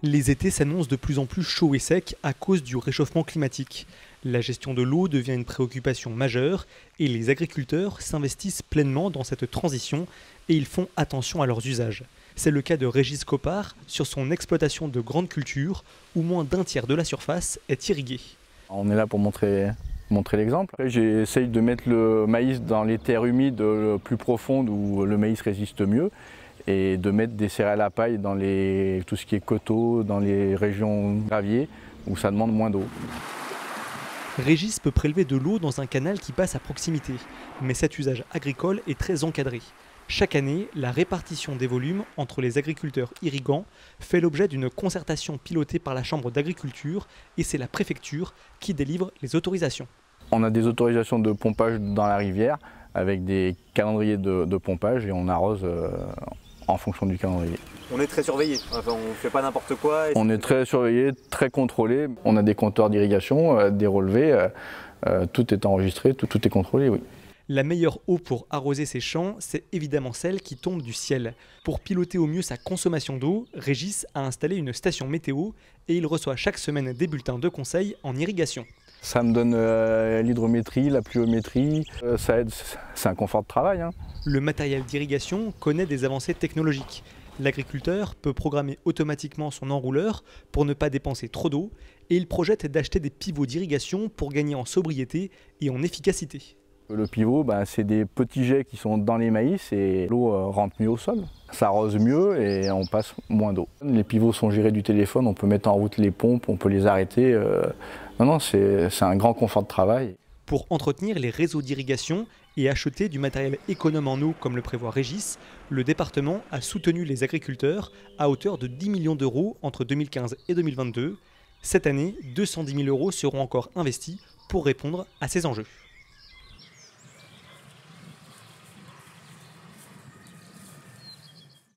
Les étés s'annoncent de plus en plus chauds et secs à cause du réchauffement climatique. La gestion de l'eau devient une préoccupation majeure et les agriculteurs s'investissent pleinement dans cette transition et ils font attention à leurs usages. C'est le cas de Régis Copard sur son exploitation de grandes cultures où moins d'un tiers de la surface est irriguée. On est là pour montrer l'exemple. J'essaye de mettre le maïs dans les terres humides plus profondes où le maïs résiste mieux et de mettre des céréales à paille dans tout ce qui est coteaux, dans les régions graviers où ça demande moins d'eau. Régis peut prélever de l'eau dans un canal qui passe à proximité, mais cet usage agricole est très encadré. Chaque année, la répartition des volumes entre les agriculteurs irrigants fait l'objet d'une concertation pilotée par la Chambre d'agriculture et c'est la préfecture qui délivre les autorisations. On a des autorisations de pompage dans la rivière avec des calendriers de pompage et on arrose en fonction du calendrier. On est très surveillé, enfin, on ne fait pas n'importe quoi. On est très surveillé, très contrôlé. On a des compteurs d'irrigation, des relevés, tout est enregistré, tout est contrôlé, oui. La meilleure eau pour arroser ces champs, c'est évidemment celle qui tombe du ciel. Pour piloter au mieux sa consommation d'eau, Régis a installé une station météo et il reçoit chaque semaine des bulletins de conseils en irrigation. Ça me donne l'hydrométrie, la pluviométrie, ça aide, c'est un confort de travail. Le matériel d'irrigation connaît des avancées technologiques. L'agriculteur peut programmer automatiquement son enrouleur pour ne pas dépenser trop d'eau et il projette d'acheter des pivots d'irrigation pour gagner en sobriété et en efficacité. Le pivot, c'est des petits jets qui sont dans les maïs et l'eau rentre mieux au sol. Ça arrose mieux et on passe moins d'eau. Les pivots sont gérés du téléphone, on peut mettre en route les pompes, on peut les arrêter. Non, c'est un grand confort de travail. Pour entretenir les réseaux d'irrigation et acheter du matériel économe en eau comme le prévoit Régis, le département a soutenu les agriculteurs à hauteur de 10 millions d'euros entre 2015 et 2022. Cette année, 210 000 euros seront encore investis pour répondre à ces enjeux.